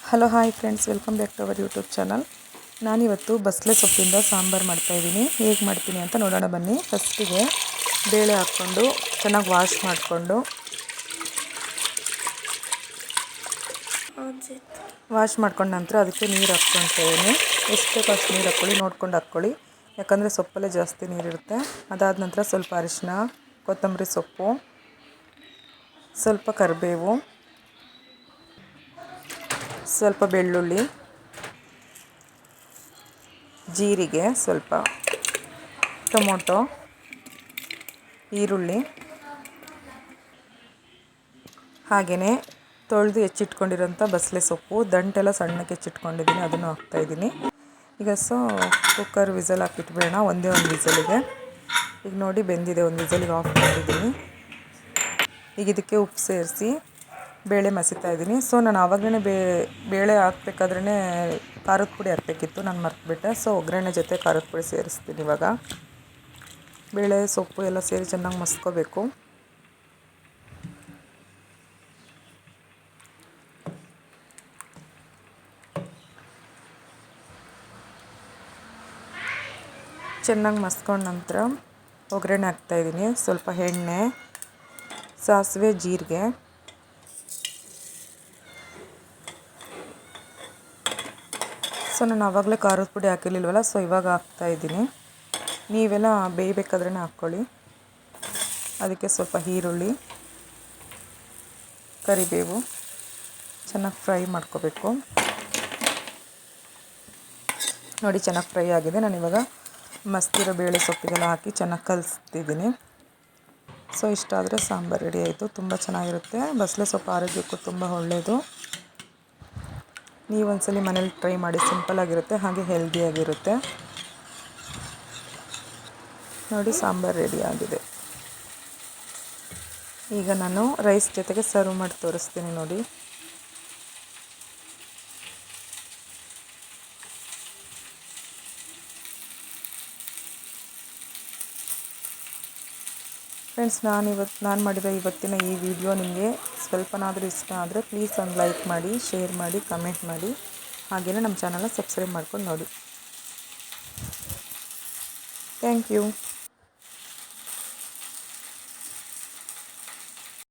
Hello hi friends, welcome back to our YouTube channel. ನಾನಿವತ್ತು ಬಸಳೆ ಸೊಪ್ಪಿಂದ ಸಾಂಬಾರು ಮಾಡ್ತಾಯಿದ್ದೀನಿ. ಹೇಗೆ ಮಾಡ್ತೀನಿ ಅಂತ ನೋಡೋಣ ಬನ್ನಿ. ಫಸ್ಟಿಗೆ ಬೇಳೆ ಹಾಕ್ಕೊಂಡು ಚೆನ್ನಾಗಿ ವಾಶ್ ಮಾಡಿಕೊಂಡು ನಂತರ ಅದಕ್ಕೆ ನೀರು ಹಾಕ್ಕೊಳ್ತಾಯಿದ್ದೀನಿ. ಎಷ್ಟು ಬೇಕೋ ಅಷ್ಟು ನೀರು ಹಾಕ್ಕೊಳ್ಳಿ, ನೋಡ್ಕೊಂಡು ಹಾಕ್ಕೊಳ್ಳಿ, ಯಾಕಂದರೆ ಸೊಪ್ಪಲ್ಲೇ ಜಾಸ್ತಿ ನೀರಿರುತ್ತೆ. ಅದಾದ ನಂತರ ಸ್ವಲ್ಪ ಅರಿಶಿನ, ಕೊತ್ತಂಬರಿ ಸೊಪ್ಪು, ಸ್ವಲ್ಪ ಕರಿಬೇವು, ಸ್ವಲ್ಪ ಬೆಳ್ಳುಳ್ಳಿ, ಜೀರಿಗೆ, ಸ್ವಲ್ಪ ಟೊಮೊಟೊ, ಈರುಳ್ಳಿ, ಹಾಗೆಯೇ ತೊಳೆದು ಹೆಚ್ಚಿಟ್ಕೊಂಡಿರೋಂಥ ಬಸಳೆ ಸೊಪ್ಪು, ದಂಟೆಲ್ಲ ಸಣ್ಣಕ್ಕೆ ಹೆಚ್ಚಿಟ್ಕೊಂಡಿದ್ದೀನಿ, ಅದನ್ನು ಹಾಕ್ತಾಯಿದ್ದೀನಿ. ಈಗ ಕುಕ್ಕರ್ ವಿಸಲ್ ಹಾಕಿಟ್ಬಿಡೋಣ, ಒಂದೇ ಒಂದು ವಿಸಲಿಗೆ. ಈಗ ನೋಡಿ ಬೆಂದಿದೆ, ಒಂದು ವಿಸಲಿಗೆ ಆಫ್ ಮಾಡಿದ್ದೀನಿ. ಈಗ ಇದಕ್ಕೆ ಉಪ್ಪು ಸೇರಿಸಿ ಬೇಳೆ ಮಸಿತಾ ಇದ್ದೀನಿ. ನಾನು ಆವಾಗಲೇ ಬೇಳೆ ಹಾಕ್ಬೇಕಾದ್ರೇ ಖಾರದ ಪುಡಿ ಹಾಕಬೇಕಿತ್ತು, ನಾನು ಮರ್ತುಬಿಟ್ಟೆ. ಒಗ್ಗರಣೆ ಜೊತೆ ಖಾರದ ಪುಡಿ ಸೇರಿಸ್ತೀನಿ. ಇವಾಗ ಬೇಳೆ ಸೊಪ್ಪು ಎಲ್ಲ ಸೇರಿ ಚೆನ್ನಾಗಿ ಮಸ್ಕೋಬೇಕು. ಚೆನ್ನಾಗಿ ಮಸ್ಕೊಂಡ ನಂತರ ಒಗ್ಗರಣೆ ಹಾಕ್ತಾಯಿದ್ದೀನಿ. ಸ್ವಲ್ಪ ಎಣ್ಣೆ, ಸಾಸಿವೆ, ಜೀರಿಗೆ, ನಾನು ಆವಾಗಲೇ ಖಾರದ ಪುಡಿ ಹಾಕಿರ್ಲಿಲ್ವಲ್ಲ, ಇವಾಗ ಹಾಕ್ತಾಯಿದ್ದೀನಿ. ನೀವೆಲ್ಲ ಬೇಯಬೇಕಾದ್ರೇ ಹಾಕ್ಕೊಳ್ಳಿ. ಅದಕ್ಕೆ ಸ್ವಲ್ಪ ಈರುಳ್ಳಿ, ಕರಿಬೇವು ಚೆನ್ನಾಗಿ ಫ್ರೈ ಮಾಡ್ಕೋಬೇಕು. ನೋಡಿ ಚೆನ್ನಾಗಿ ಫ್ರೈ ಆಗಿದೆ. ನಾನಿವಾಗ ಮಸ್ತಿರೋ ಬೇಳೆ ಸೊಪ್ಪಿಗೆಲ್ಲ ಹಾಕಿ ಚೆನ್ನಾಗಿ ಕಲಿಸ್ತಿದ್ದೀನಿ. ಇಷ್ಟ ಆದರೆ ಸಾಂಬಾರು ರೆಡಿ ಆಯಿತು. ತುಂಬ ಚೆನ್ನಾಗಿರುತ್ತೆ. ಬಸಳೆ ಸೊಪ್ಪು ಆರೋಗ್ಯಕ್ಕೂ ತುಂಬ ಒಳ್ಳೆಯದು. ನೀವು ಒಂದ್ಸಲಿ ಮನೇಲಿ ಟ್ರೈ ಮಾಡಿ. ಸಿಂಪಲ್ಲಾಗಿರುತ್ತೆ, ಹಾಗೆ ಹೆಲ್ದಿಯಾಗಿರುತ್ತೆ. ನೋಡಿ ಸಾಂಬಾರು ರೆಡಿ ಆಗಿದೆ. ಈಗ ನಾನು ರೈಸ್ ಜೊತೆಗೆ ಸರ್ವ್ ಮಾಡಿ ತೋರಿಸ್ತೀನಿ ನೋಡಿ. ಫ್ರೆಂಡ್ಸ್, ನಾನು ಮಾಡಿರೋ ಇವತ್ತಿನ ಈ ವಿಡಿಯೋ ನಿಮಗೆ ಸ್ವಲ್ಪನಾದರೂ ಇಷ್ಟ ಆದರೆ ಪ್ಲೀಸ್ ಒಂದು ಲೈಕ್ ಮಾಡಿ, ಶೇರ್ ಮಾಡಿ, ಕಮೆಂಟ್ ಮಾಡಿ, ಹಾಗೆಯೇ ನಮ್ಮ ಚಾನಲ್ನ ಸಬ್ಸ್ಕ್ರೈಬ್ ಮಾಡ್ಕೊಂಡು ನೋಡಿ. Thank you.